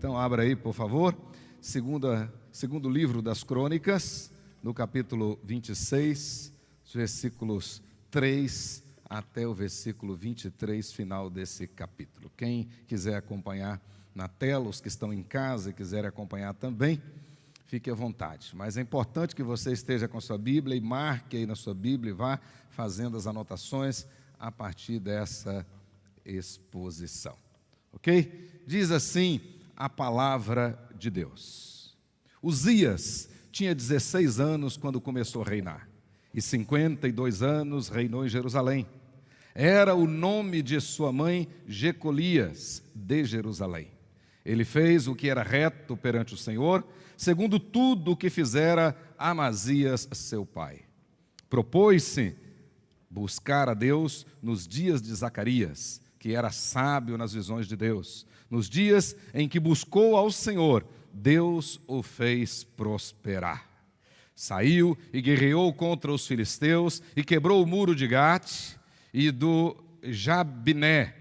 Então, abra aí, por favor, segundo livro das Crônicas, no capítulo 26, os versículos 3 até o versículo 23, final desse capítulo. Quem quiser acompanhar na tela, os que estão em casa e quiserem acompanhar também, fique à vontade. Mas é importante que você esteja com a sua Bíblia e marque aí na sua Bíblia e vá fazendo as anotações a partir dessa exposição. Ok? Diz assim a palavra de Deus. Uzias tinha 16 anos quando começou a reinar, e 52 anos reinou em Jerusalém. Era o nome de sua mãe Jecolias, de Jerusalém. Ele fez o que era reto perante o Senhor, segundo tudo o que fizera Amazias, seu pai. Propôs-se buscar a Deus nos dias de Zacarias, que era sábio nas visões de Deus. Nos dias em que buscou ao Senhor, Deus o fez prosperar. Saiu e guerreou contra os filisteus e quebrou o muro de Gate e do Jabiné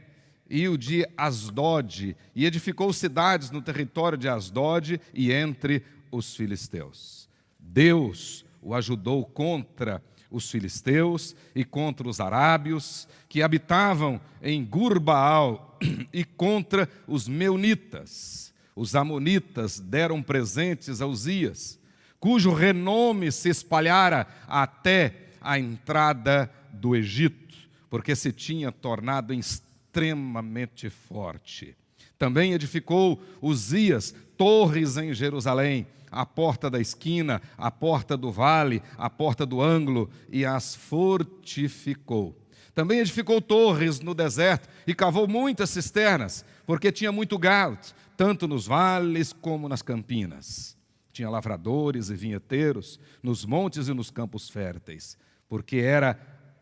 e o de Asdod, e edificou cidades no território de Asdod e entre os filisteus. Deus o ajudou contra os filisteus e contra os arábios que habitavam em Gur-Baal e contra os meunitas. Os amonitas deram presentes a Uzias, cujo renome se espalhara até a entrada do Egito, porque se tinha tornado extremamente forte. Também edificou Uzias torres em Jerusalém, a porta da esquina, a porta do vale, a porta do ângulo, e as fortificou. Também edificou torres no deserto e cavou muitas cisternas, porque tinha muito gado, tanto nos vales como nas campinas. Tinha lavradores e vinheteiros nos montes e nos campos férteis, porque era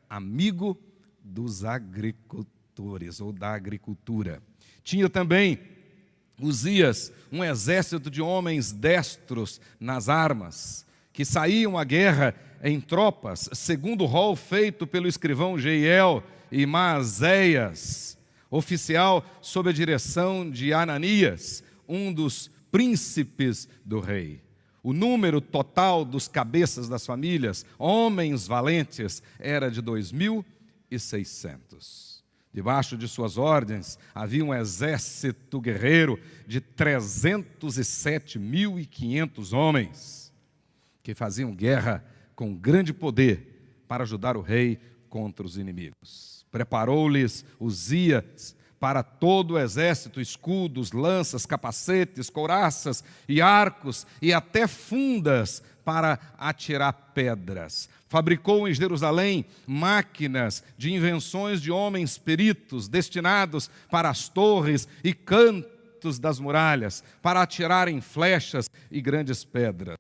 amigo dos agricultores ou da agricultura. Tinha também Uzias um exército de homens destros nas armas, que saíam à guerra em tropas, segundo o rol feito pelo escrivão Jeiel e Maazéias, oficial sob a direção de Ananias, um dos príncipes do rei. O número total dos cabeças das famílias, homens valentes, era de 2.600. Debaixo de suas ordens havia um exército guerreiro de 307.500 homens, que faziam guerra com grande poder para ajudar o rei contra os inimigos. Preparou-lhes Uzias para todo o exército escudos, lanças, capacetes, couraças e arcos e até fundas para atirar pedras. Fabricou em Jerusalém máquinas de invenções de homens peritos destinados para as torres e cantos das muralhas, para atirarem flechas e grandes pedras.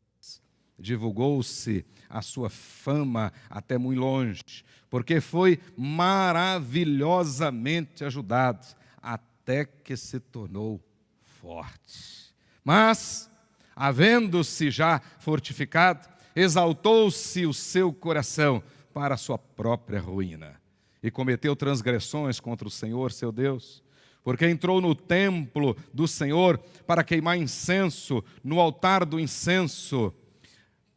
Divulgou-se a sua fama até muito longe, porque foi maravilhosamente ajudado, até que se tornou forte. Mas, havendo-se já fortificado, exaltou-se o seu coração para a sua própria ruína, e cometeu transgressões contra o Senhor, seu Deus, porque entrou no templo do Senhor para queimar incenso no altar do incenso.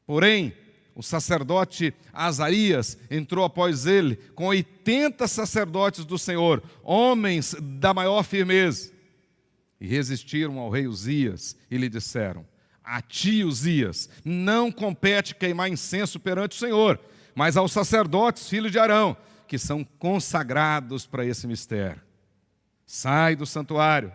Porém, o sacerdote Azarias entrou após ele com 80 sacerdotes do Senhor, homens da maior firmeza, e resistiram ao rei Uzias e lhe disseram: a ti, Uzias, não compete queimar incenso perante o Senhor, mas aos sacerdotes, filhos de Arão, que são consagrados para esse mistério. Sai do santuário,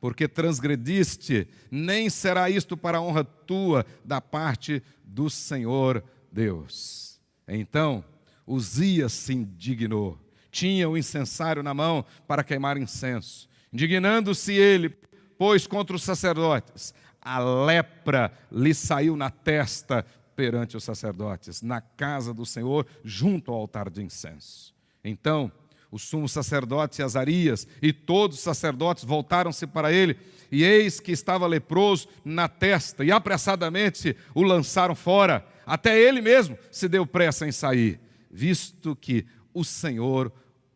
porque transgrediste, nem será isto para a honra tua da parte do Senhor Deus. Então, Uzias se indignou, tinha o incensário na mão para queimar incenso. Indignando-se ele, pois contra os sacerdotes, a lepra lhe saiu na testa perante os sacerdotes, na casa do Senhor, junto ao altar de incenso. Então, o sumo sacerdote Azarias e todos os sacerdotes voltaram-se para ele, e eis que estava leproso na testa, e apressadamente o lançaram fora. Até ele mesmo se deu pressa em sair, visto que o Senhor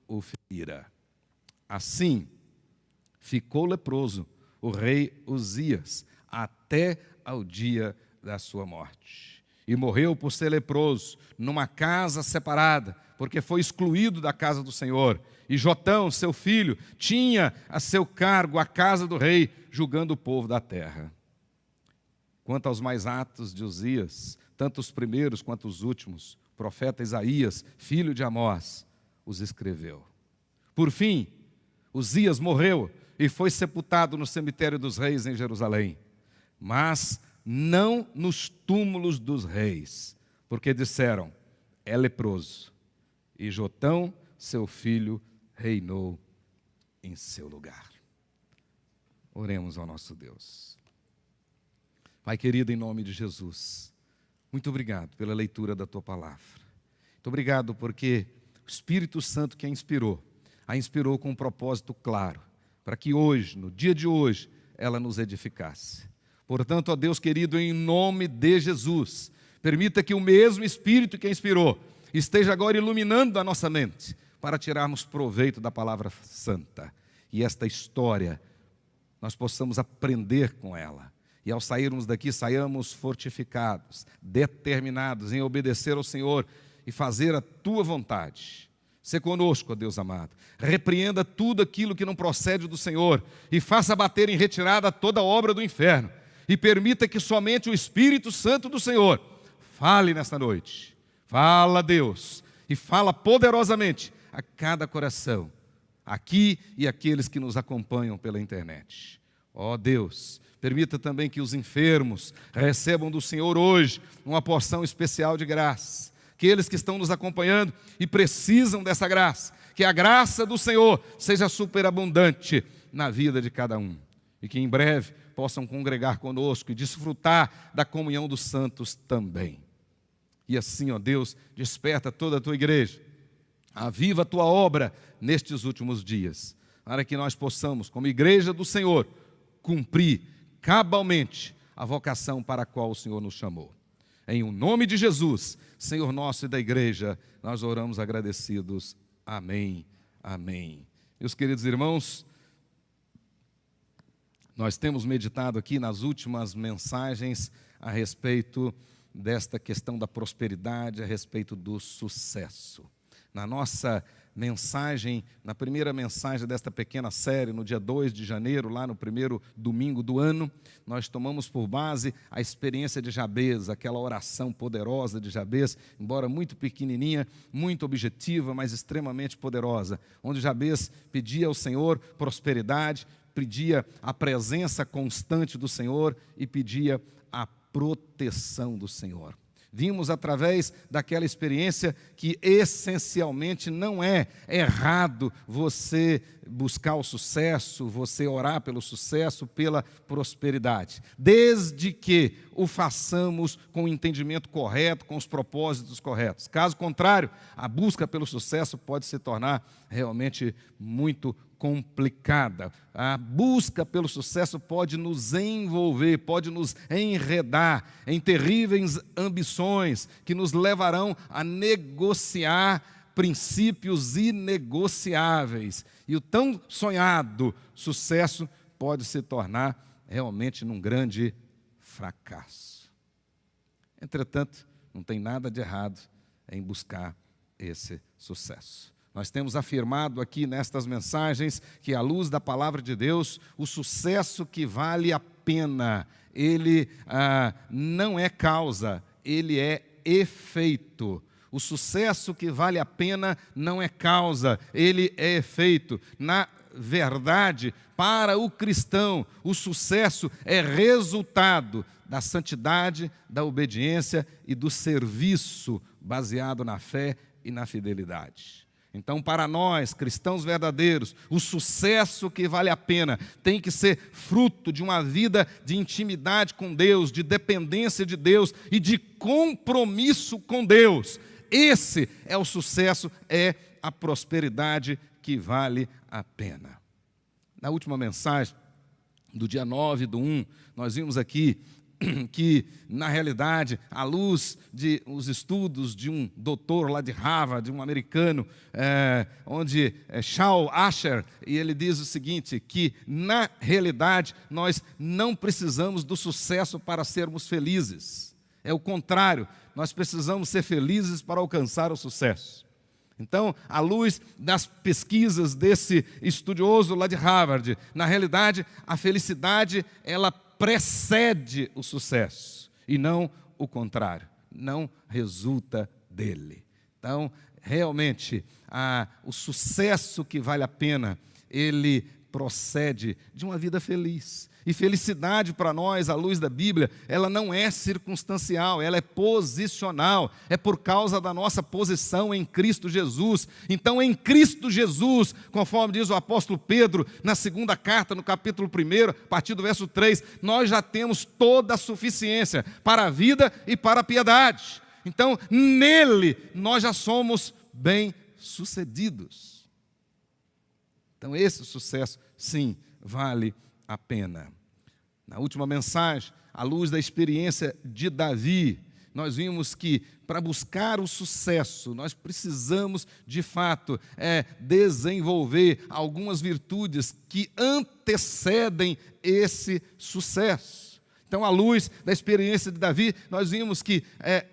o ferira. Assim, ficou leproso o rei Uzias, até ao dia da sua morte. E morreu por ser leproso, numa casa separada, porque foi excluído da casa do Senhor. E Jotão, seu filho, tinha a seu cargo a casa do rei, julgando o povo da terra. Quanto aos mais atos de Uzias, tanto os primeiros quanto os últimos, o profeta Isaías, filho de Amós, os escreveu. Por fim, Uzias morreu e foi sepultado no cemitério dos reis em Jerusalém, mas não nos túmulos dos reis, porque disseram, é leproso. E Jotão, seu filho, reinou em seu lugar. Oremos ao nosso Deus. Pai querido, em nome de Jesus, muito obrigado pela leitura da Tua palavra. Muito obrigado porque o Espírito Santo que a inspirou com um propósito claro, para que hoje, no dia de hoje, ela nos edificasse. Portanto, ó Deus querido, em nome de Jesus, permita que o mesmo Espírito que a inspirou esteja agora iluminando a nossa mente, para tirarmos proveito da palavra santa. E esta história, nós possamos aprender com ela. E ao sairmos daqui, saiamos fortificados, determinados em obedecer ao Senhor e fazer a Tua vontade. Sê conosco, ó Deus amado. Repreenda tudo aquilo que não procede do Senhor e faça bater em retirada toda obra do inferno. E permita que somente o Espírito Santo do Senhor fale nesta noite. Fala, Deus, e fala poderosamente a cada coração, aqui e aqueles que nos acompanham pela internet. Ó Deus, permita também que os enfermos recebam do Senhor hoje uma porção especial de graça. Aqueles que estão nos acompanhando e precisam dessa graça, que a graça do Senhor seja superabundante na vida de cada um. E que em breve possam congregar conosco e desfrutar da comunhão dos santos também. E assim, ó Deus, desperta toda a Tua igreja, aviva a Tua obra nestes últimos dias, para que nós possamos, como igreja do Senhor, cumprir cabalmente a vocação para a qual o Senhor nos chamou. Em o nome de Jesus, Senhor nosso e da igreja, nós oramos agradecidos. Amém, amém. Meus queridos irmãos, nós temos meditado aqui nas últimas mensagens a respeito desta questão da prosperidade, a respeito do sucesso. Na nossa mensagem, na primeira mensagem desta pequena série, no dia 2 de janeiro, lá no primeiro domingo do ano, nós tomamos por base a experiência de Jabez, aquela oração poderosa de Jabez, embora muito pequenininha, muito objetiva, mas extremamente poderosa, onde Jabez pedia ao Senhor prosperidade, pedia a presença constante do Senhor e pedia a proteção do Senhor. Vimos através daquela experiência que essencialmente não é errado você buscar o sucesso, você orar pelo sucesso, pela prosperidade, desde que o façamos com o entendimento correto, com os propósitos corretos. Caso contrário, a busca pelo sucesso pode se tornar realmente muito complicada. A busca pelo sucesso pode nos envolver, pode nos enredar em terríveis ambições que nos levarão a negociar princípios inegociáveis. E o tão sonhado sucesso pode se tornar realmente num grande fracasso. Entretanto, não tem nada de errado em buscar esse sucesso. Nós temos afirmado aqui nestas mensagens que, à luz da palavra de Deus, o sucesso que vale a pena, ele não é causa, ele é efeito. O sucesso que vale a pena não é causa, ele é efeito. Na verdade, para o cristão, o sucesso é resultado da santidade, da obediência e do serviço baseado na fé e na fidelidade. Então, para nós, cristãos verdadeiros, o sucesso que vale a pena tem que ser fruto de uma vida de intimidade com Deus, de dependência de Deus e de compromisso com Deus. Esse é o sucesso, é a prosperidade que vale a pena. Na última mensagem, do dia 9/1, nós vimos aqui que, na realidade, à luz de os estudos de um doutor lá de Harvard, de um americano, onde Shaul Asher, e ele diz o seguinte, que, na realidade, nós não precisamos do sucesso para sermos felizes. É o contrário, nós precisamos ser felizes para alcançar o sucesso. Então, à luz das pesquisas desse estudioso lá de Harvard, na realidade, a felicidade, ela precede o sucesso, e não o contrário, não resulta dele. Então, realmente, o sucesso que vale a pena, ele procede de uma vida feliz. E felicidade para nós, à luz da Bíblia, ela não é circunstancial, ela é posicional, é por causa da nossa posição em Cristo Jesus. Então, em Cristo Jesus, conforme diz o apóstolo Pedro, na segunda carta, no capítulo 1, a partir do verso 3, nós já temos toda a suficiência para a vida e para a piedade. Então, nele, nós já somos bem-sucedidos. Então, esse sucesso, sim, vale a pena. Na última mensagem, à luz da experiência de Davi, nós vimos que para buscar o sucesso, nós precisamos, de fato, desenvolver algumas virtudes que antecedem esse sucesso. Então, à luz da experiência de Davi, nós vimos que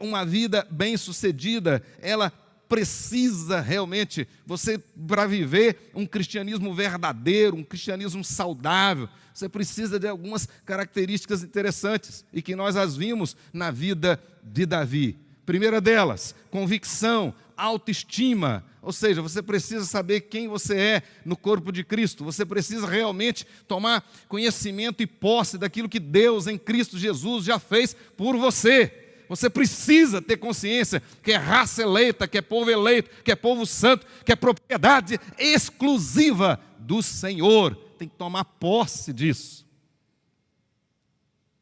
uma vida bem-sucedida, ela precisa realmente, você para viver um cristianismo verdadeiro, um cristianismo saudável, você precisa de algumas características interessantes e que nós as vimos na vida de Davi. Primeira delas, convicção, autoestima, ou seja, você precisa saber quem você é no corpo de Cristo, você precisa realmente tomar conhecimento e posse daquilo que Deus em Cristo Jesus já fez por você. Você precisa ter consciência que é raça eleita, que é povo eleito, que é povo santo, que é propriedade exclusiva do Senhor. Tem que tomar posse disso.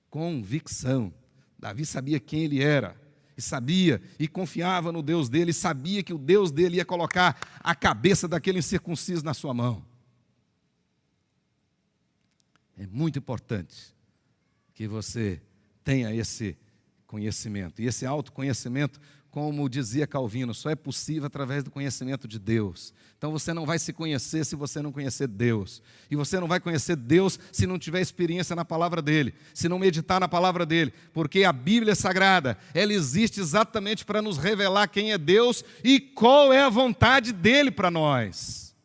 Convicção. Davi sabia quem ele era, e sabia, e confiava no Deus dele, e sabia que o Deus dele ia colocar a cabeça daquele incircunciso na sua mão. É muito importante que você tenha esse conhecimento. E esse autoconhecimento, como dizia Calvino, só é possível através do conhecimento de Deus. Então você não vai se conhecer se você não conhecer Deus. E você não vai conhecer Deus se não tiver experiência na palavra dele, se não meditar na palavra dele. Porque a Bíblia Sagrada, ela existe exatamente para nos revelar quem é Deus e qual é a vontade dele para nós.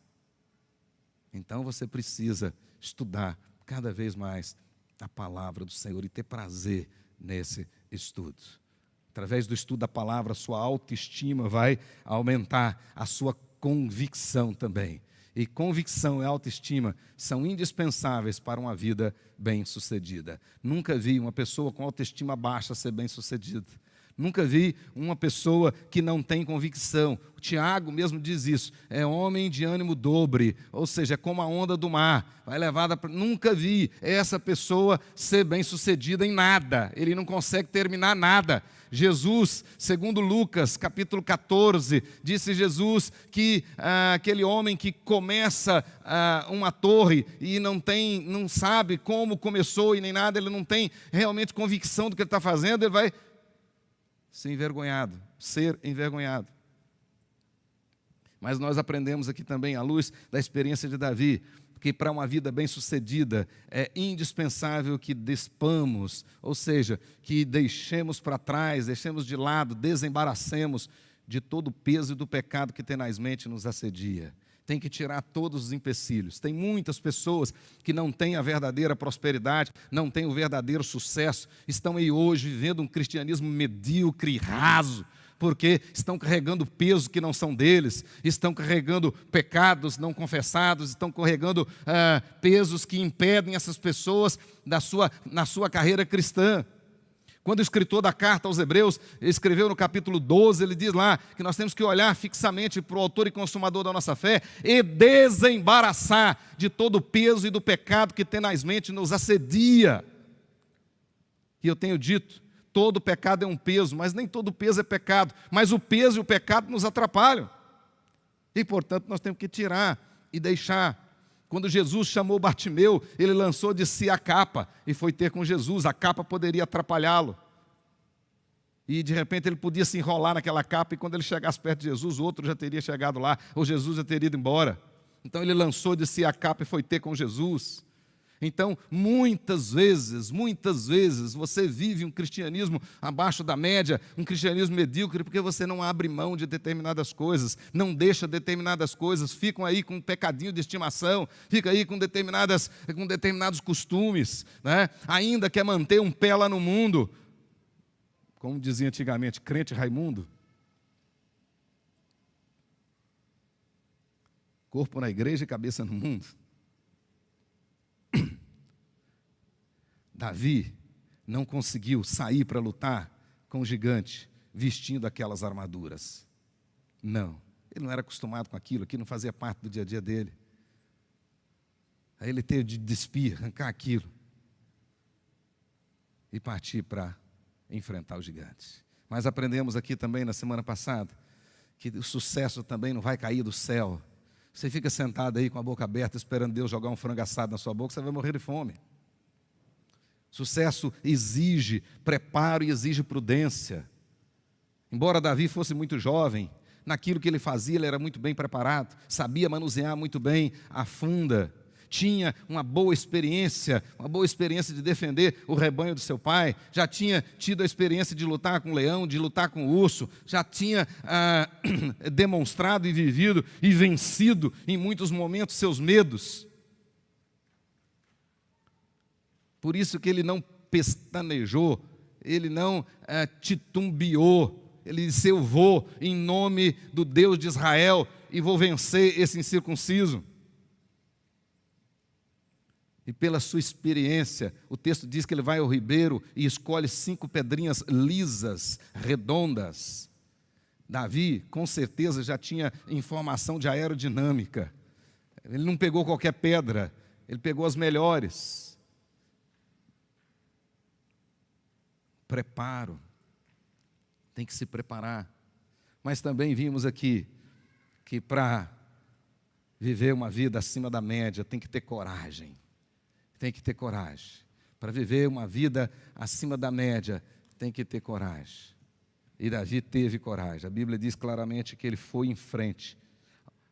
Então você precisa estudar cada vez mais a palavra do Senhor e ter prazer nesse estudo. Através do estudo da palavra, a sua autoestima vai aumentar, a sua convicção também. E convicção e autoestima são indispensáveis para uma vida bem-sucedida. Nunca vi uma pessoa com autoestima baixa ser bem-sucedida. Nunca vi uma pessoa que não tem convicção. O Tiago mesmo diz isso. É homem de ânimo dobre, ou seja, é como a onda do mar. Vai levada para... Nunca vi essa pessoa ser bem-sucedida em nada. Ele não consegue terminar nada. Jesus, segundo Lucas, capítulo 14, disse Jesus que aquele homem que começa uma torre e não sabe como começou e nem nada, ele não tem realmente convicção do que ele está fazendo, ele vai ser envergonhado. Mas nós aprendemos aqui também, à luz da experiência de Davi, que para uma vida bem-sucedida é indispensável que despamos, ou seja, que deixemos para trás, deixemos de lado, desembaracemos de todo o peso e do pecado que tenazmente nos assedia. Tem que tirar todos os empecilhos. Tem muitas pessoas que não têm a verdadeira prosperidade, não têm o verdadeiro sucesso, estão aí hoje vivendo um cristianismo medíocre e raso, porque estão carregando pesos que não são deles, estão carregando pecados não confessados, estão carregando pesos que impedem essas pessoas na sua carreira cristã. Quando o escritor da carta aos Hebreus escreveu no capítulo 12, ele diz lá que nós temos que olhar fixamente para o autor e consumador da nossa fé e desembaraçar de todo o peso e do pecado que tenazmente nos assedia. E eu tenho dito, todo pecado é um peso, mas nem todo peso é pecado, mas o peso e o pecado nos atrapalham. E, portanto, nós temos que tirar e deixar. Quando Jesus chamou Bartimeu, ele lançou de si a capa e foi ter com Jesus. A capa poderia atrapalhá-lo. E de repente ele podia se enrolar naquela capa e quando ele chegasse perto de Jesus, o outro já teria chegado lá, ou Jesus já teria ido embora. Então ele lançou de si a capa e foi ter com Jesus. Então, muitas vezes, você vive um cristianismo abaixo da média, um cristianismo medíocre, porque você não abre mão de determinadas coisas, não deixa determinadas coisas, ficam aí com um pecadinho de estimação, fica aí com determinados costumes, né? Ainda quer manter um pé lá no mundo, como dizia antigamente, crente Raimundo. Corpo na igreja e cabeça no mundo. Davi não conseguiu sair para lutar com o gigante vestindo aquelas armaduras. Não, ele não era acostumado com aquilo não fazia parte do dia a dia dele. Aí ele teve de despir, arrancar aquilo e partir para enfrentar o gigante. Mas aprendemos aqui também na semana passada que o sucesso também não vai cair do céu. Você fica sentado aí com a boca aberta esperando Deus jogar um frango assado na sua boca, você vai morrer de fome. Sucesso exige preparo e exige prudência. Embora Davi fosse muito jovem, naquilo que ele fazia ele era muito bem preparado, sabia manusear muito bem a funda, tinha uma boa experiência de defender o rebanho do seu pai, já tinha tido a experiência de lutar com o leão, de lutar com o urso, já tinha demonstrado e vivido e vencido em muitos momentos seus medos. Por isso que ele não pestanejou, ele não titubeou, ele disse: eu vou em nome do Deus de Israel e vou vencer esse incircunciso. E pela sua experiência, o texto diz que ele vai ao ribeiro e escolhe 5 pedrinhas lisas, redondas. Davi, com certeza, já tinha informação de aerodinâmica. Ele não pegou qualquer pedra, ele pegou as melhores. Preparo. Tem que se preparar. Mas também vimos aqui que para viver uma vida acima da média tem que ter coragem. Tem que ter coragem. Para viver uma vida acima da média, tem que ter coragem. E Davi teve coragem. A Bíblia diz claramente que ele foi em frente.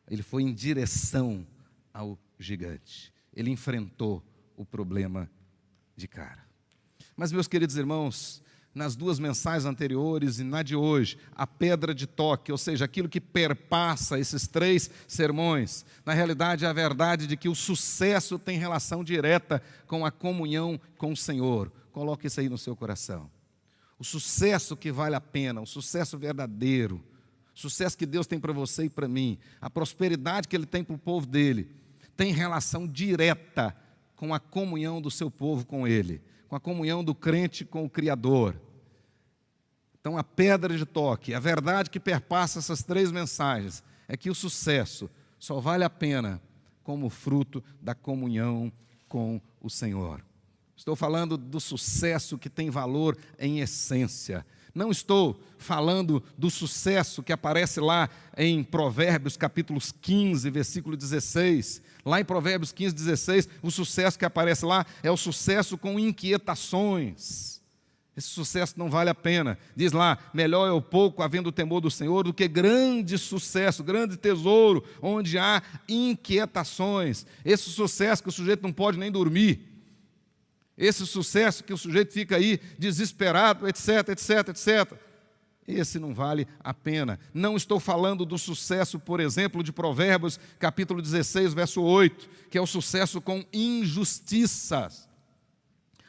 Ele foi em direção ao gigante. Ele enfrentou o problema de cara. Mas, meus queridos irmãos, nas 2 mensagens anteriores e na de hoje, a pedra de toque, ou seja, aquilo que perpassa esses 3 sermões, na realidade é a verdade de que o sucesso tem relação direta com a comunhão com o Senhor. Coloque isso aí no seu coração. O sucesso que vale a pena, o sucesso verdadeiro, o sucesso que Deus tem para você e para mim, a prosperidade que Ele tem para o povo dEle, tem relação direta com a comunhão do seu povo com Ele, com a comunhão do crente com o Criador. Então, a pedra de toque, a verdade que perpassa essas 3 mensagens, é que o sucesso só vale a pena como fruto da comunhão com o Senhor. Estou falando do sucesso que tem valor em essência. Não estou falando do sucesso que aparece lá em Provérbios capítulos 15, versículo 16. Lá em Provérbios 15, 16, o sucesso que aparece lá é o sucesso com inquietações. Esse sucesso não vale a pena. Diz lá: melhor é o pouco havendo o temor do Senhor do que grande sucesso, grande tesouro, onde há inquietações. Esse sucesso que o sujeito não pode nem dormir. Esse sucesso que o sujeito fica aí desesperado, etc, etc, etc. Esse não vale a pena. Não estou falando do sucesso, por exemplo, de Provérbios, capítulo 16, verso 8, que é o sucesso com injustiças.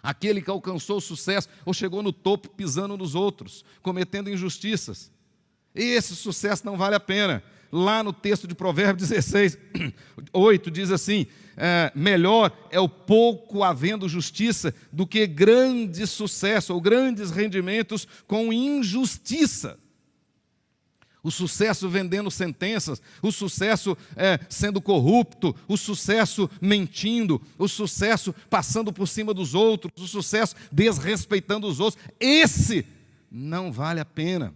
Aquele que alcançou o sucesso ou chegou no topo pisando nos outros, cometendo injustiças. Esse sucesso não vale a pena. Lá no texto de Provérbios 16, 8, diz assim: melhor é o pouco havendo justiça do que grande sucesso ou grandes rendimentos com injustiça. O sucesso vendendo sentenças, o sucesso sendo corrupto, o sucesso mentindo, o sucesso passando por cima dos outros, o sucesso desrespeitando os outros, esse não vale a pena.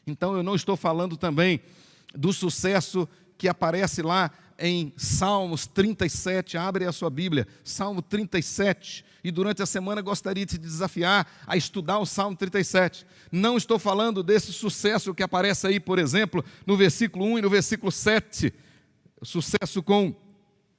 Então eu não estou falando também do sucesso que aparece lá em Salmos 37, abre a sua Bíblia, Salmo 37, e durante a semana gostaria de te desafiar a estudar o Salmo 37. Não estou falando desse sucesso que aparece aí, por exemplo, no versículo 1 e no versículo 7, sucesso com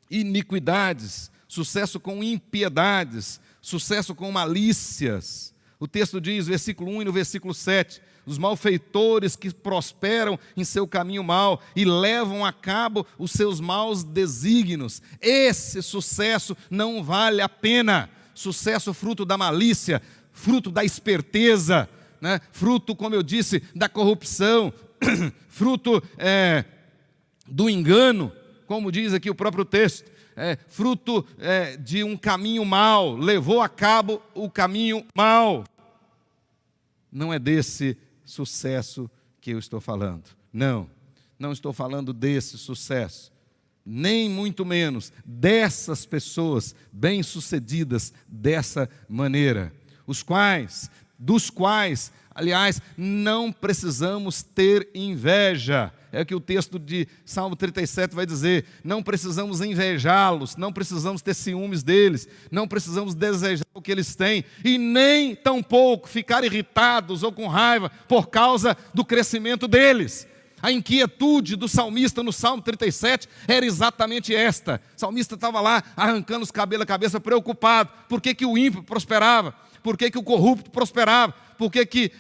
iniquidades, sucesso com impiedades, sucesso com malícias. O texto diz, versículo 1 e no versículo 7, os malfeitores que prosperam em seu caminho mau e levam a cabo os seus maus desígnios. Esse sucesso não vale a pena. Sucesso fruto da malícia, fruto da esperteza, né? Fruto, como eu disse, da corrupção, fruto do engano, como diz aqui o próprio texto, fruto de um caminho mau, levou a cabo o caminho mau. Não é desse sucesso que eu estou falando. Não estou falando desse sucesso. Nem muito menos dessas pessoas bem-sucedidas dessa maneira. Dos quais, aliás, não precisamos ter inveja. É o que o texto de Salmo 37 vai dizer. Não precisamos invejá-los, não precisamos ter ciúmes deles, não precisamos desejar o que eles têm, e nem tampouco ficar irritados ou com raiva por causa do crescimento deles. A inquietude do salmista no Salmo 37 era exatamente esta. O salmista estava lá arrancando os cabelos da cabeça, preocupado. Por que o ímpio prosperava? Por que o corrupto prosperava? Por que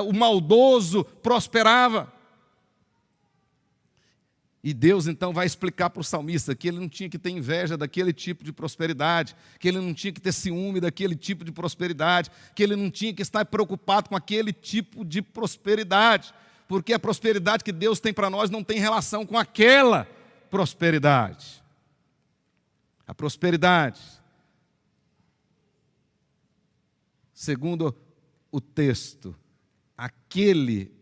o maldoso prosperava? E Deus então vai explicar para o salmista que ele não tinha que ter inveja daquele tipo de prosperidade, que ele não tinha que ter ciúme daquele tipo de prosperidade, que ele não tinha que estar preocupado com aquele tipo de prosperidade, porque a prosperidade que Deus tem para nós não tem relação com aquela prosperidade. A prosperidade, segundo o texto, aquele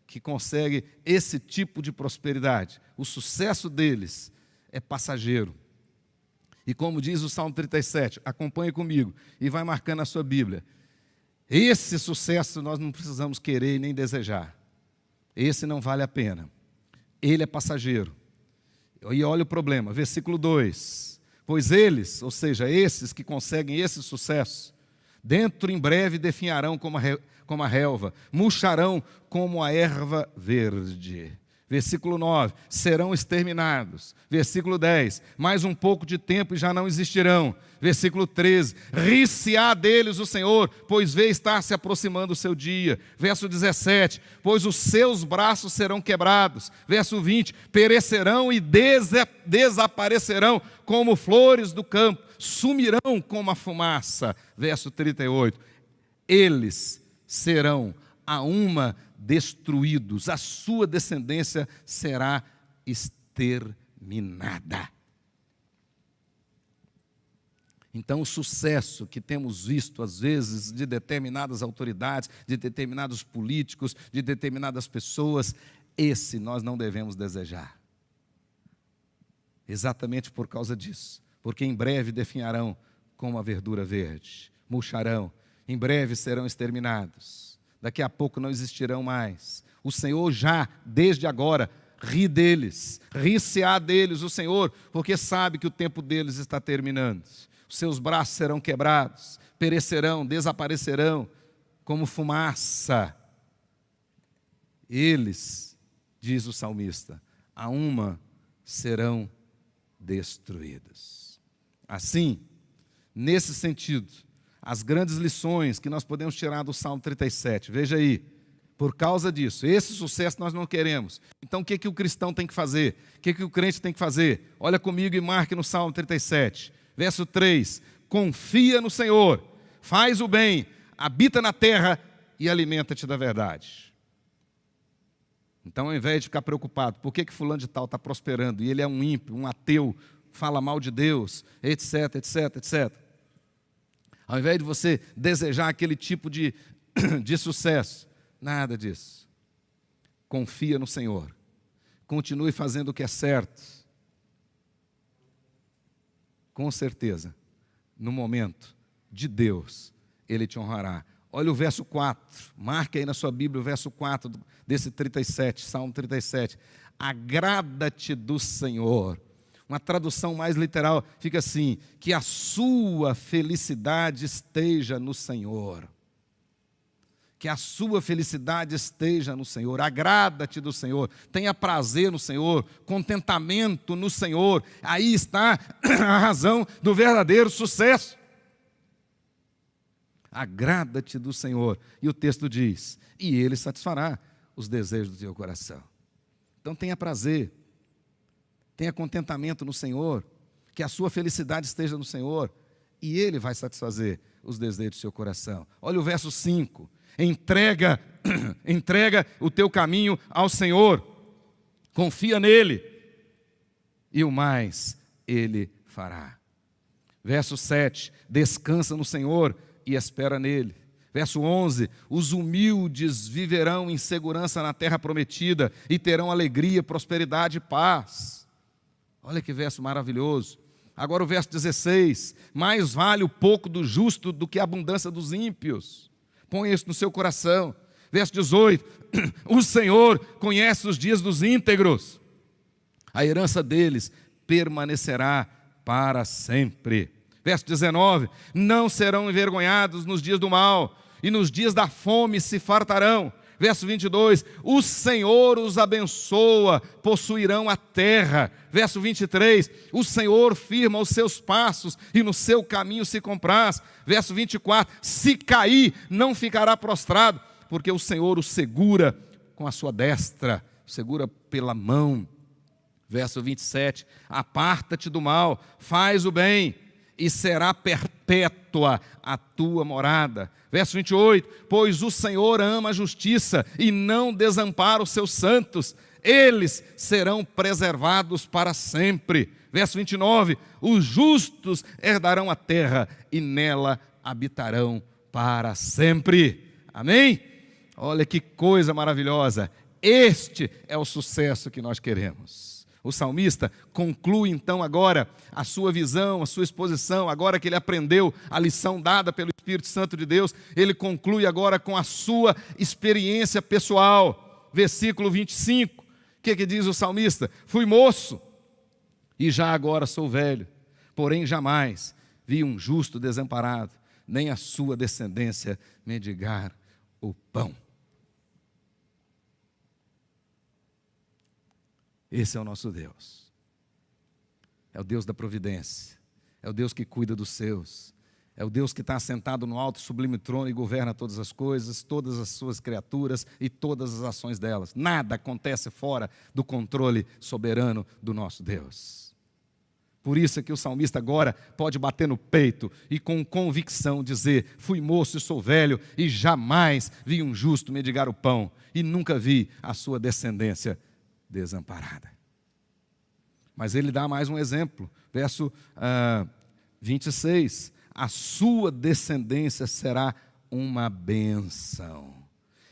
que consegue esse tipo de prosperidade, o sucesso deles é passageiro. E como diz o Salmo 37, acompanhe comigo e vai marcando a sua Bíblia. Esse sucesso nós não precisamos querer e nem desejar. Esse não vale a pena. Ele é passageiro. E olha o problema, versículo 2. Pois eles, ou seja, esses que conseguem esse sucesso, dentro em breve definharão como a relva, murcharão como a erva verde. Versículo 9, serão exterminados. Versículo 10, mais um pouco de tempo e já não existirão. Versículo 13, rir-se-á deles o Senhor, pois vê estar se aproximando o seu dia. Verso 17, pois os seus braços serão quebrados. Verso 20, perecerão e desaparecerão como flores do campo, sumirão como a fumaça. Verso 38, eles serão a uma destruídos, a sua descendência será exterminada. Então, o sucesso que temos visto, às vezes, de determinadas autoridades, de determinados políticos, de determinadas pessoas, esse nós não devemos desejar. Exatamente por causa disso. Porque em breve definharão como a verdura verde, murcharão, em breve serão exterminados. Daqui a pouco não existirão mais. O Senhor já, desde agora, ri deles, ri-se-á deles o Senhor, porque sabe que o tempo deles está terminando. Os seus braços serão quebrados, perecerão, desaparecerão, como fumaça. Eles, diz o salmista, a uma serão destruídos. Assim, nesse sentido, as grandes lições que nós podemos tirar do Salmo 37, veja aí, por causa disso, esse sucesso nós não queremos. Então o que o cristão tem que fazer? O que o crente tem que fazer? Olha comigo e marque no Salmo 37, verso 3, confia no Senhor, faz o bem, habita na terra e alimenta-te da verdade. Então ao invés de ficar preocupado, por que fulano de tal está prosperando, e ele é um ímpio, um ateu, fala mal de Deus, etc, etc, etc. Ao invés de você desejar aquele tipo de sucesso, nada disso. Confia no Senhor. Continue fazendo o que é certo. Com certeza, no momento de Deus, Ele te honrará. Olha o verso 4. Marque aí na sua Bíblia o verso 4 desse 37, Salmo 37. agrada-te do Senhor. Uma tradução mais literal fica assim: que a sua felicidade esteja no Senhor. Que a sua felicidade esteja no Senhor. Agrada-te do Senhor. Tenha prazer no Senhor. Contentamento no Senhor. Aí está a razão do verdadeiro sucesso. Agrada-te do Senhor. E o texto diz: e Ele satisfará os desejos do teu coração. Então tenha prazer. Tenha contentamento no Senhor, que a sua felicidade esteja no Senhor, e Ele vai satisfazer os desejos do seu coração. Olha o verso 5, entrega o teu caminho ao Senhor, confia nele, e o mais Ele fará. Verso 7, descansa no Senhor e espera nele. Verso 11, os humildes viverão em segurança na terra prometida, e terão alegria, prosperidade e paz. Olha que verso maravilhoso. Agora o verso 16, mais vale o pouco do justo do que a abundância dos ímpios. Põe isso no seu coração. Verso 18, o Senhor conhece os dias dos íntegros. A herança deles permanecerá para sempre. Verso 19, não serão envergonhados nos dias do mal, e nos dias da fome se fartarão. Verso 22, o Senhor os abençoa, possuirão a terra. Verso 23, o Senhor firma os seus passos e no seu caminho se compraz. Verso 24, se cair, não ficará prostrado, porque o Senhor o segura com a sua destra, segura pela mão. Verso 27, aparta-te do mal, faz o bem, e será perpétua a tua morada. Verso 28, pois o Senhor ama a justiça e não desampara os seus santos, eles serão preservados para sempre. Verso 29, os justos herdarão a terra e nela habitarão para sempre. Amém? Olha que coisa maravilhosa, este é o sucesso que nós queremos. O salmista conclui então agora a sua visão, a sua exposição, agora que ele aprendeu a lição dada pelo Espírito Santo de Deus, ele conclui agora com a sua experiência pessoal. Versículo 25, o que diz o salmista? Fui moço e já agora sou velho, porém jamais vi um justo desamparado, nem a sua descendência mendigar o pão. Esse é o nosso Deus. É o Deus da providência. É o Deus que cuida dos seus. É o Deus que está assentado no alto e sublime trono e governa todas as coisas, todas as suas criaturas e todas as ações delas. Nada acontece fora do controle soberano do nosso Deus. Por isso é que o salmista agora pode bater no peito e com convicção dizer: fui moço e sou velho e jamais vi um justo mendigar o pão e nunca vi a sua descendência desamparada. Mas ele dá mais um exemplo, verso 26, a sua descendência será uma bênção.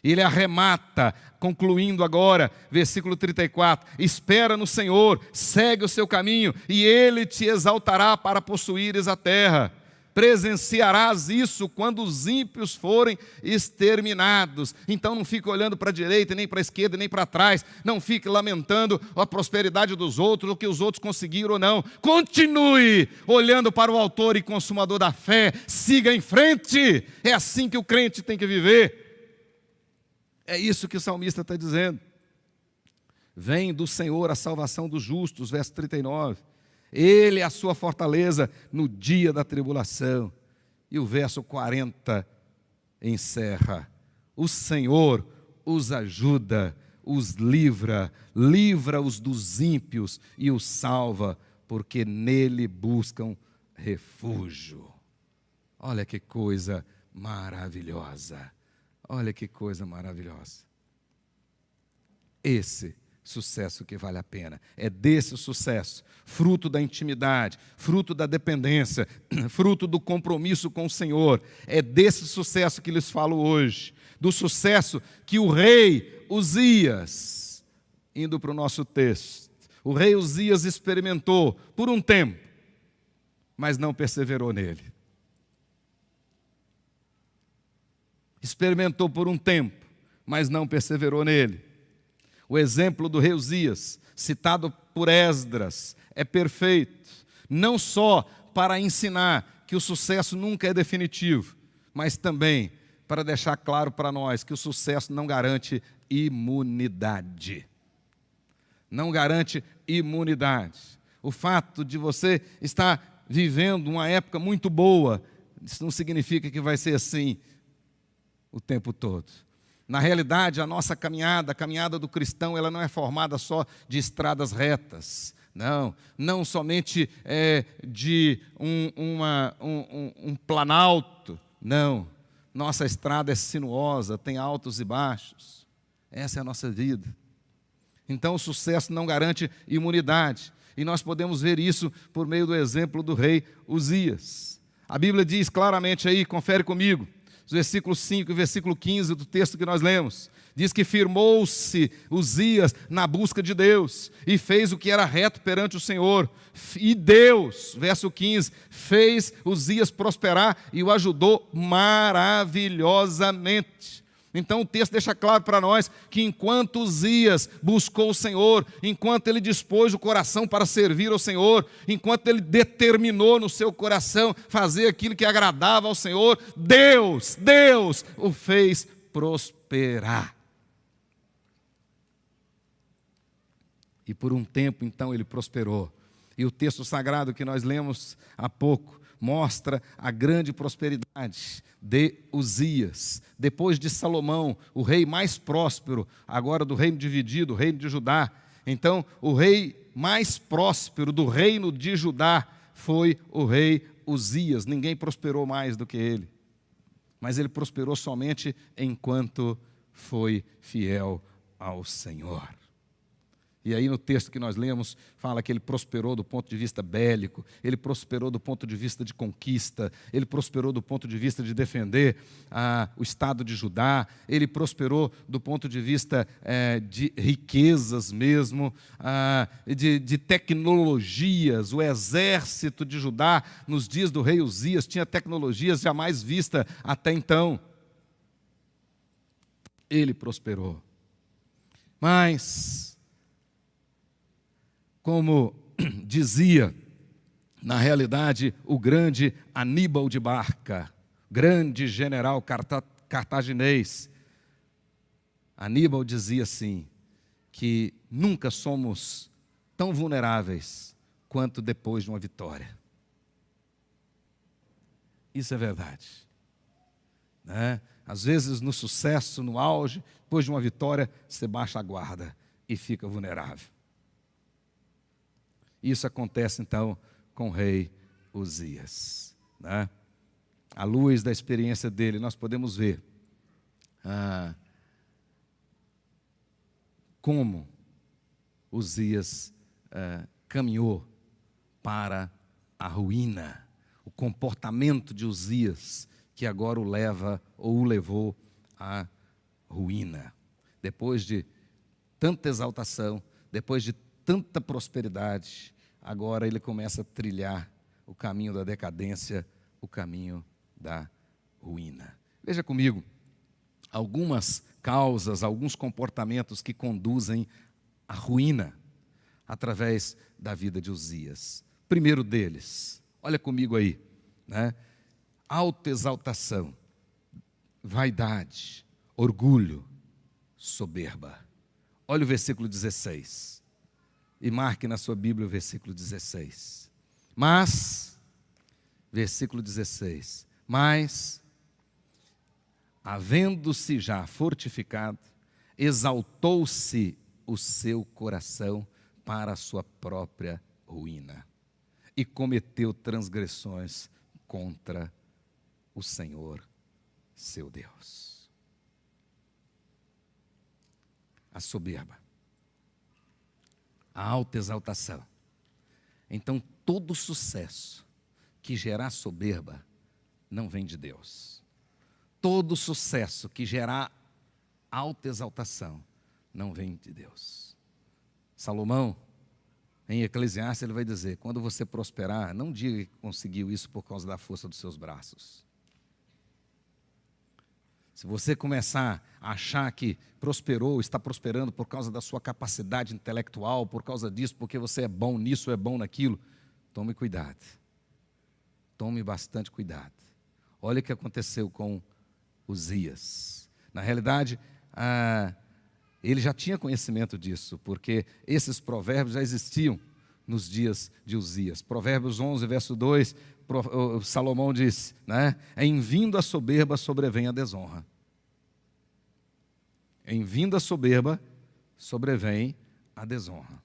Ele arremata, concluindo agora, versículo 34, espera no Senhor, segue o seu caminho, e Ele te exaltará para possuíres a terra. Presenciarás isso quando os ímpios forem exterminados. Então não fique olhando para a direita, nem para a esquerda, nem para trás. Não fique lamentando a prosperidade dos outros, o que os outros conseguiram ou não. Continue olhando para o autor e consumador da fé. Siga em frente. É assim que o crente tem que viver. É isso que o salmista está dizendo. Vem do Senhor a salvação dos justos, verso 39. Ele é a sua fortaleza no dia da tribulação. E o verso 40 encerra: o Senhor os ajuda, os livra-os dos ímpios e os salva, porque nele buscam refúgio. Olha que coisa maravilhosa. Olha que coisa maravilhosa. Esse sucesso que vale a pena. É desse sucesso, fruto da intimidade, fruto da dependência, fruto do compromisso com o Senhor. É desse sucesso que lhes falo hoje. Do sucesso que o rei Uzias, indo para o nosso texto, o rei Uzias experimentou por um tempo, mas não perseverou nele. Experimentou por um tempo, mas não perseverou nele. O exemplo do rei Uzias, citado por Esdras, é perfeito, não só para ensinar que o sucesso nunca é definitivo, mas também para deixar claro para nós que o sucesso não garante imunidade. Não garante imunidade. O fato de você estar vivendo uma época muito boa, isso não significa que vai ser assim o tempo todo. Na realidade, a nossa caminhada, a caminhada do cristão, ela não é formada só de estradas retas. Não somente de um planalto. Não. Nossa estrada é sinuosa, tem altos e baixos. Essa é a nossa vida. Então, o sucesso não garante imunidade. E nós podemos ver isso por meio do exemplo do rei Uzias. A Bíblia diz claramente aí, confere comigo, os versículos 5 e versículo 15 do texto que nós lemos. Diz que firmou-se Uzias na busca de Deus e fez o que era reto perante o Senhor. E Deus, verso 15, fez Uzias prosperar e o ajudou maravilhosamente. Então o texto deixa claro para nós que enquanto Uzias buscou o Senhor, enquanto ele dispôs o coração para servir ao Senhor, enquanto ele determinou no seu coração fazer aquilo que agradava ao Senhor, Deus o fez prosperar. E por um tempo então ele prosperou. E o texto sagrado que nós lemos há pouco mostra a grande prosperidade de Uzias. Depois de Salomão, o rei mais próspero, agora do reino dividido, o reino de Judá. Então, o rei mais próspero do reino de Judá foi o rei Uzias. Ninguém prosperou mais do que ele. Mas ele prosperou somente enquanto foi fiel ao Senhor. E aí no texto que nós lemos, fala que ele prosperou do ponto de vista bélico, ele prosperou do ponto de vista de conquista, ele prosperou do ponto de vista de defender o estado de Judá, ele prosperou do ponto de vista de riquezas mesmo, de tecnologias. O exército de Judá, nos dias do rei Uzias, tinha tecnologias jamais vistas até então. Ele prosperou. Mas, como dizia, na realidade, o grande Aníbal de Barca, grande general cartaginês, Aníbal dizia assim, que nunca somos tão vulneráveis quanto depois de uma vitória. Isso é verdade. Né? Às vezes, no sucesso, no auge, depois de uma vitória, você baixa a guarda e fica vulnerável. Isso acontece, então, com o rei Uzias. Né? À luz da experiência dele, nós podemos ver como Uzias caminhou para a ruína. O comportamento de Uzias, que agora o leva ou o levou à ruína. Depois de tanta exaltação, depois de tanta prosperidade, agora ele começa a trilhar o caminho da decadência, o caminho da ruína. Veja comigo, algumas causas, alguns comportamentos que conduzem à ruína através da vida de Uzias. Primeiro deles, olha comigo aí, né? Autoexaltação, vaidade, orgulho, soberba. Olha o versículo 16. E marque na sua Bíblia o versículo 16. Mas, versículo 16, mas, havendo-se já fortificado, exaltou-se o seu coração para a sua própria ruína e cometeu transgressões contra o Senhor, seu Deus. A soberba, a autoexaltação. Então, todo sucesso que gerar soberba não vem de Deus. Todo sucesso que gerar autoexaltação não vem de Deus. Salomão, em Eclesiastes, ele vai dizer, quando você prosperar, não diga que conseguiu isso por causa da força dos seus braços. Se você começar a achar que prosperou, está prosperando por causa da sua capacidade intelectual, por causa disso, porque você é bom nisso, é bom naquilo, tome cuidado. Tome bastante cuidado. Olha o que aconteceu com Uzias. Na realidade, ele já tinha conhecimento disso, porque esses provérbios já existiam nos dias de Uzias. Provérbios 11, verso 2, Salomão diz, né? Em vindo a soberba sobrevém a desonra. Em vindo a soberba sobrevém a desonra.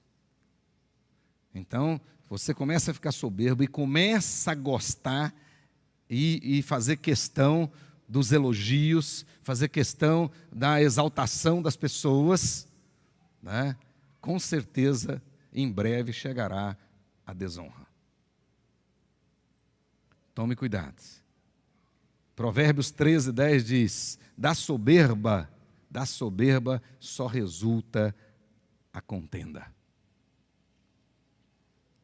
Então, você começa a ficar soberbo e começa a gostar e fazer questão dos elogios, fazer questão da exaltação das pessoas, né? Com certeza, em breve chegará a desonra. Tome cuidado. Provérbios 13, 10 diz, da soberba só resulta a contenda.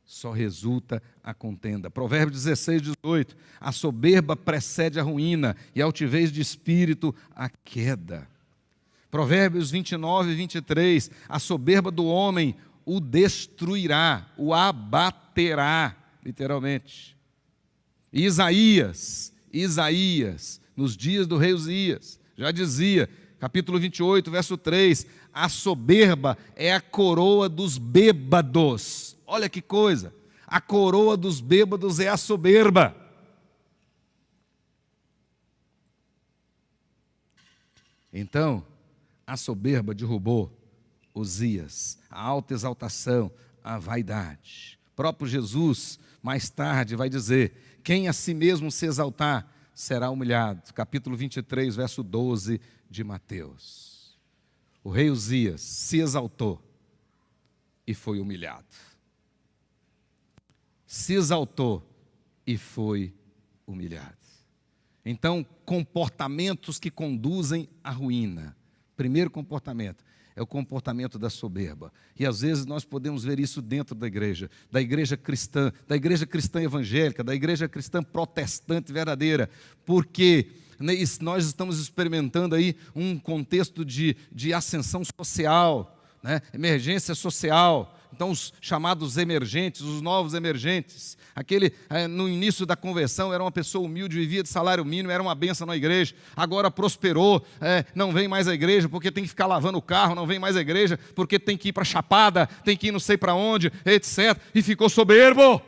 Só resulta a contenda. Provérbios 16, 18, a soberba precede a ruína e a altivez de espírito a queda. Provérbios 29, 23, a soberba do homem o destruirá, o abaterá, literalmente. Isaías, nos dias do rei Uzias, já dizia, capítulo 28, verso 3, a soberba é a coroa dos bêbados. Olha que coisa, a coroa dos bêbados é a soberba. Então, a soberba derrubou Uzias, a alta exaltação, a vaidade. O próprio Jesus, mais tarde, vai dizer, quem a si mesmo se exaltar, será humilhado. Capítulo 23, verso 12 de Mateus. O rei Uzias se exaltou e foi humilhado. Se exaltou e foi humilhado. Então, comportamentos que conduzem à ruína. Primeiro comportamento é o comportamento da soberba. E às vezes nós podemos ver isso dentro da igreja cristã evangélica, da igreja cristã protestante verdadeira, porque nós estamos experimentando aí um contexto de ascensão social, né? Emergência social. Então, os chamados emergentes, os novos emergentes, aquele no início da conversão era uma pessoa humilde, vivia de salário mínimo, era uma bênção na igreja, agora prosperou, não vem mais à igreja porque tem que ficar lavando o carro, não vem mais à igreja porque tem que ir para a Chapada, tem que ir não sei para onde, etc. E ficou soberbo.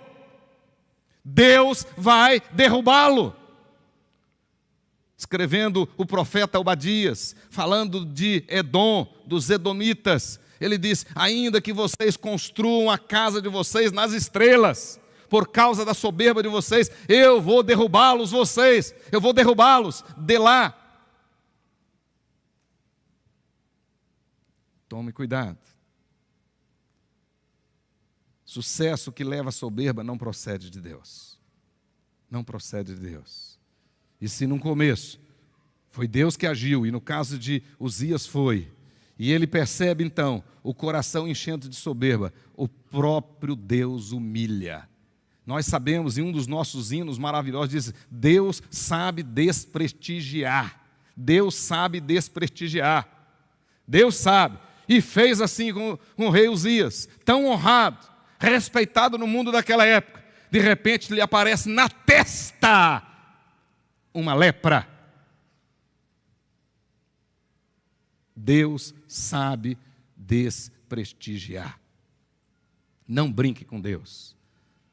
Deus vai derrubá-lo. Escrevendo o profeta Obadias, falando de Edom, dos edomitas, ele diz, ainda que vocês construam a casa de vocês nas estrelas, por causa da soberba de vocês, eu vou derrubá-los eu vou derrubá-los de lá. Tome cuidado. Sucesso que leva à soberba não procede de Deus. Não procede de Deus. E se no começo foi Deus que agiu, e no caso de Uzias foi, e ele percebe então o coração enchendo de soberba, o próprio Deus humilha. Nós sabemos, em um dos nossos hinos maravilhosos, diz, Deus sabe desprestigiar. Deus sabe desprestigiar. Deus sabe. E fez assim com o rei Uzias, tão honrado, respeitado no mundo daquela época. De repente lhe aparece na testa uma lepra. Deus sabe desprestigiar. Não brinque com Deus.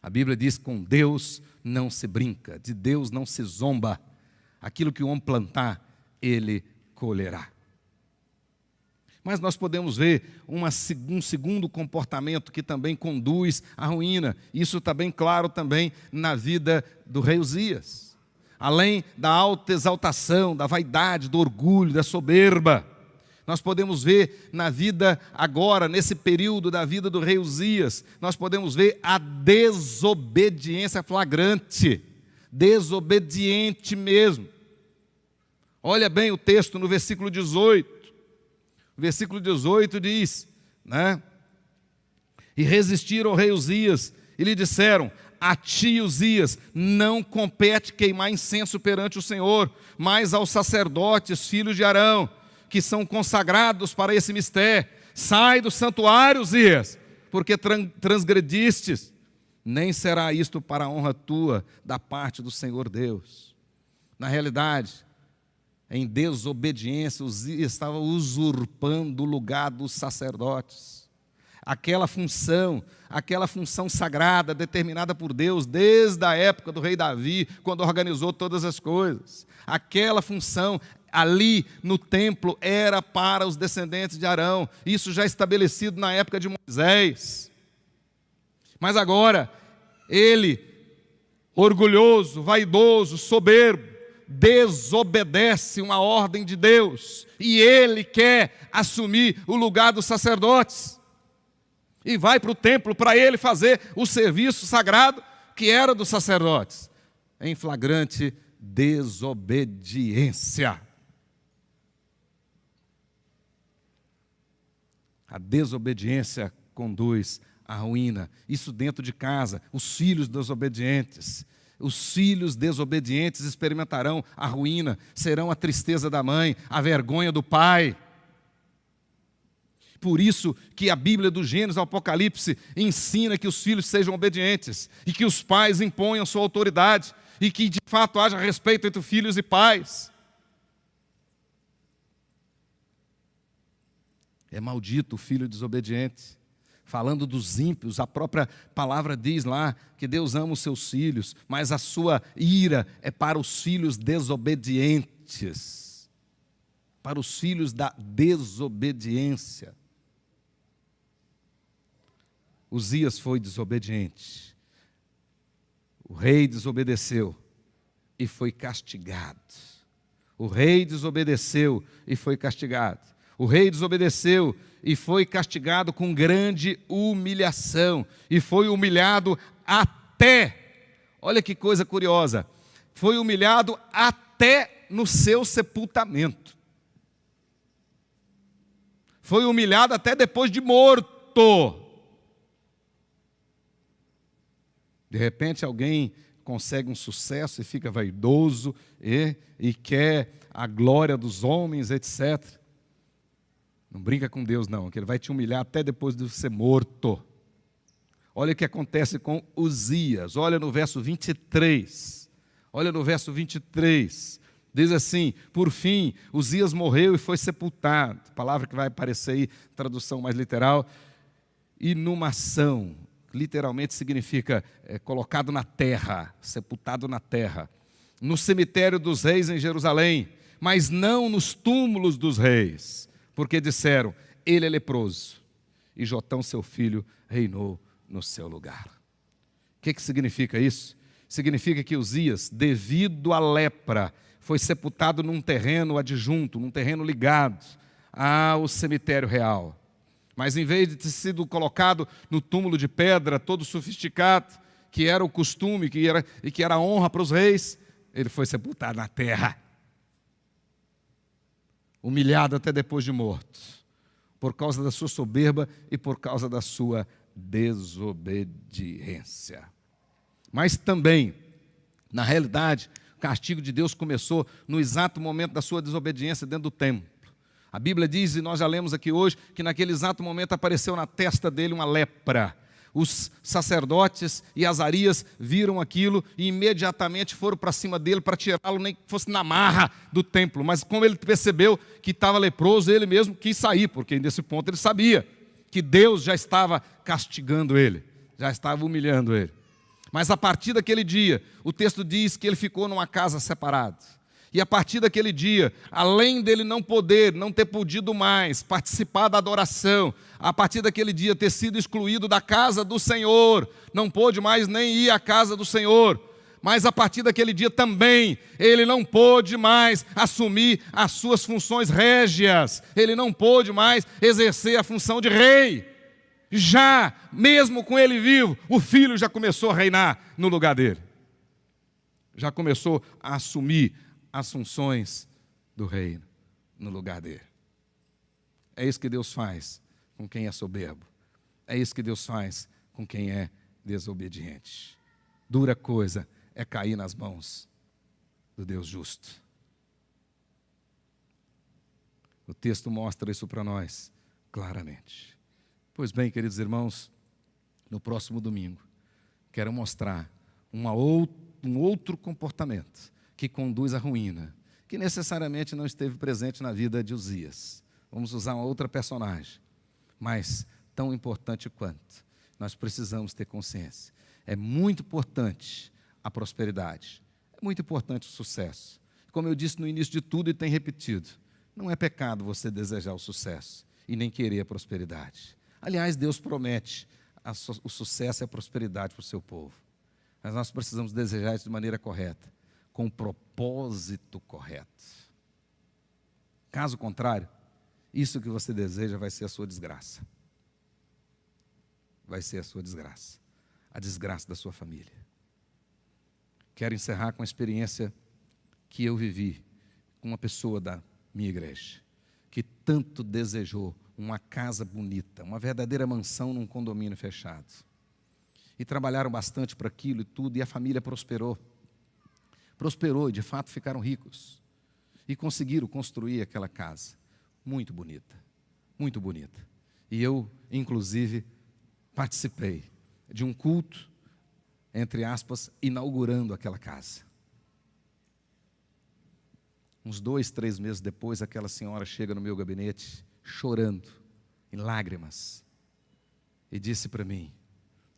A Bíblia diz, com Deus não se brinca, de Deus não se zomba. Aquilo que o homem plantar, ele colherá. Mas nós podemos ver um segundo comportamento que também conduz à ruína. Isso está bem claro também na vida do rei Uzias. Além da alta exaltação, da vaidade, do orgulho, da soberba, nós podemos ver na vida agora, nesse período da vida do rei Uzias, nós podemos ver a desobediência flagrante, desobediente mesmo. Olha bem o texto no versículo 18. O versículo 18 diz, né? E resistiram ao rei Uzias e lhe disseram, a ti, Uzias, não compete queimar incenso perante o Senhor, mas aos sacerdotes, filhos de Arão, que são consagrados para esse mistério. Sai do santuário, Uzias, porque transgredistes. Nem será isto para a honra tua, da parte do Senhor Deus. Na realidade, em desobediência, Uzias estava usurpando o lugar dos sacerdotes. Aquela função sagrada determinada por Deus desde a época do rei Davi, quando organizou todas as coisas. Aquela função ali no templo era para os descendentes de Arão. Isso já estabelecido na época de Moisés. Mas agora, ele, orgulhoso, vaidoso, soberbo, desobedece uma ordem de Deus. E ele quer assumir o lugar dos sacerdotes. E vai para o templo para ele fazer o serviço sagrado que era dos sacerdotes. Em flagrante desobediência. A desobediência conduz à ruína. Isso dentro de casa, os filhos desobedientes. Os filhos desobedientes experimentarão a ruína, serão a tristeza da mãe, a vergonha do pai. Por isso que a Bíblia do Gênesis ao Apocalipse ensina que os filhos sejam obedientes e que os pais imponham sua autoridade e que de fato haja respeito entre filhos e pais. É maldito o filho desobediente. Falando dos ímpios, a própria palavra diz lá que Deus ama os seus filhos, mas a sua ira é para os filhos desobedientes, para os filhos da desobediência. Uzias foi desobediente. O rei desobedeceu e foi castigado. O rei desobedeceu e foi castigado. O rei desobedeceu e foi castigado com grande humilhação. E foi humilhado até, olha que coisa curiosa, foi humilhado até no seu sepultamento. Foi humilhado até depois de morto. De repente alguém consegue um sucesso e fica vaidoso e quer a glória dos homens, etc. Não brinca com Deus não, que Ele vai te humilhar até depois de ser morto. Olha o que acontece com Uzias, olha no verso 23. Olha no verso 23. Diz assim: por fim, Uzias morreu e foi sepultado. Palavra que vai aparecer aí, tradução mais literal. Inumação. Literalmente significa colocado na terra, sepultado na terra, no cemitério dos reis em Jerusalém, mas não nos túmulos dos reis, porque disseram, ele é leproso, e Jotão seu filho reinou no seu lugar. O que significa isso? Significa que Uzias, devido à lepra, foi sepultado num terreno adjunto, num terreno ligado ao cemitério real. Mas em vez de ter sido colocado no túmulo de pedra, todo sofisticado, que era o costume, que era a honra para os reis, ele foi sepultado na terra. Humilhado até depois de morto, por causa da sua soberba e por causa da sua desobediência. Mas também, na realidade, o castigo de Deus começou no exato momento da sua desobediência dentro do templo. A Bíblia diz, e nós já lemos aqui hoje, que naquele exato momento apareceu na testa dele uma lepra. Os sacerdotes e Azarias viram aquilo e imediatamente foram para cima dele para tirá-lo, nem que fosse na marra do templo. Mas como ele percebeu que estava leproso, ele mesmo quis sair, porque nesse ponto ele sabia que Deus já estava castigando ele, já estava humilhando ele. Mas a partir daquele dia, o texto diz que ele ficou numa casa separada. E a partir daquele dia, além dele não ter podido mais participar da adoração, a partir daquele dia ter sido excluído da casa do Senhor, não pôde mais nem ir à casa do Senhor, mas a partir daquele dia também, ele não pôde mais assumir as suas funções régias, ele não pôde mais exercer a função de rei. Já, mesmo com ele vivo, o filho já começou a reinar no lugar dele. Já começou a assumir as funções do reino no lugar dele. É isso que Deus faz com quem é soberbo. É isso que Deus faz com quem é desobediente. Dura coisa é cair nas mãos do Deus justo. O texto mostra isso para nós claramente. Pois bem, queridos irmãos, no próximo domingo, quero mostrar um outro comportamento que conduz à ruína, que necessariamente não esteve presente na vida de Uzias. Vamos usar uma outra personagem, mas tão importante quanto. Nós precisamos ter consciência. É muito importante a prosperidade, é muito importante o sucesso. Como eu disse no início de tudo e tenho repetido, não é pecado você desejar o sucesso e nem querer a prosperidade. Aliás, Deus promete o sucesso e a prosperidade para o seu povo. Mas nós precisamos desejar isso de maneira correta, com o propósito correto. Caso contrário, isso que você deseja vai ser a sua desgraça. Vai ser a sua desgraça. A desgraça da sua família. Quero encerrar com a experiência que eu vivi com uma pessoa da minha igreja, que tanto desejou uma casa bonita, uma verdadeira mansão num condomínio fechado. E trabalharam bastante para aquilo e tudo, e a família prosperou. Prosperou e de fato ficaram ricos. E conseguiram construir aquela casa. Muito bonita, muito bonita. E eu, inclusive, participei de um culto, entre aspas, inaugurando aquela casa. Uns 2, 3 meses depois, aquela senhora chega no meu gabinete, chorando, em lágrimas, e disse para mim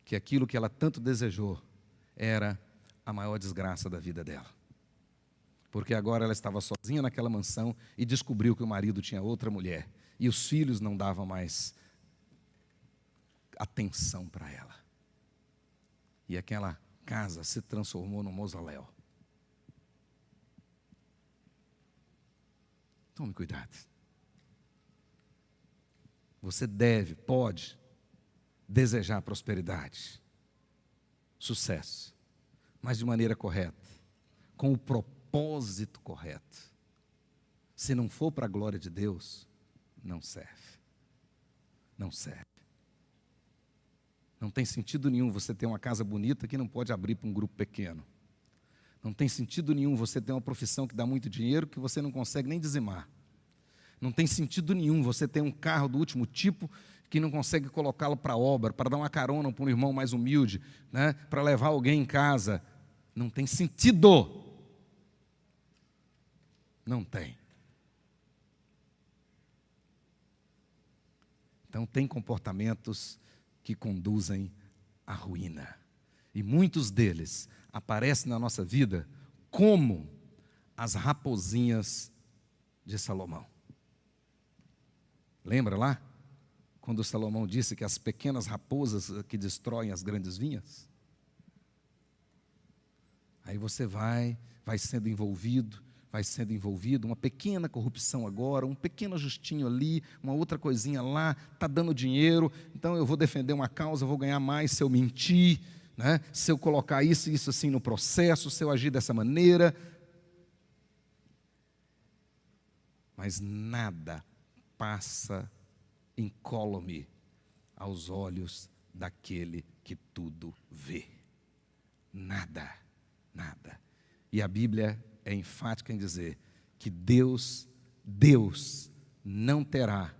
que aquilo que ela tanto desejou era a maior desgraça da vida dela. Porque agora ela estava sozinha naquela mansão e descobriu que o marido tinha outra mulher, e os filhos não davam mais atenção para ela. E aquela casa se transformou num mausoléu. Tome cuidado. Você pode desejar prosperidade, sucesso, mas de maneira correta, com o propósito correto. Se não for para a glória de Deus, não serve. Não serve. Não tem sentido nenhum você ter uma casa bonita que não pode abrir para um grupo pequeno. Não tem sentido nenhum você ter uma profissão que dá muito dinheiro que você não consegue nem dizimar. Não tem sentido nenhum você ter um carro do último tipo que não consegue colocá-lo para obra, para dar uma carona para um irmão mais humilde, né? Para levar alguém em casa. Não tem sentido. Não tem. Então tem comportamentos que conduzem à ruína. E muitos deles aparecem na nossa vida como as raposinhas de Salomão. Lembra lá? Quando Salomão disse que as pequenas raposas que destroem as grandes vinhas? Aí você vai sendo envolvido, uma pequena corrupção agora, um pequeno ajustinho ali, uma outra coisinha lá, está dando dinheiro, então eu vou defender uma causa, eu vou ganhar mais se eu mentir, né? Se eu colocar isso e isso assim no processo, se eu agir dessa maneira. Mas nada passa incólume aos olhos daquele que tudo vê. Nada, nada. E a Bíblia é enfática em dizer que Deus não terá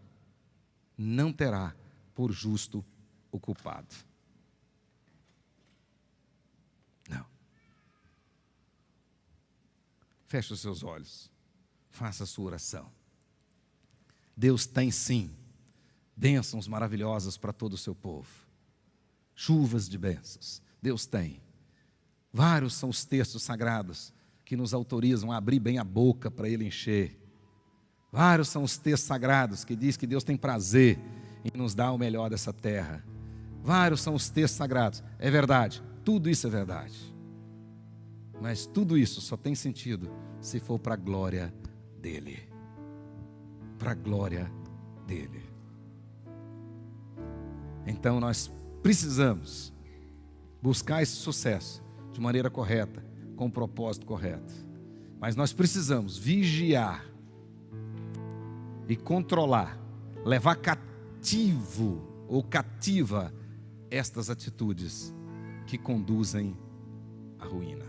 por justo o culpado. Não. Feche os seus olhos. Faça a sua oração. Deus tem sim bênçãos maravilhosas para todo o seu povo. Chuvas de bênçãos. Deus tem. Vários são os textos sagrados que nos autorizam a abrir bem a boca para Ele encher. Vários são os textos sagrados que diz que Deus tem prazer em nos dar o melhor dessa terra. Vários são os textos sagrados. É verdade, tudo isso é verdade. Mas tudo isso só tem sentido se for para a glória dEle. Para a glória dEle. Então nós precisamos buscar esse sucesso de maneira correta, com o propósito correto. Mas nós precisamos vigiar e controlar, levar cativo ou cativa estas atitudes que conduzem a ruína.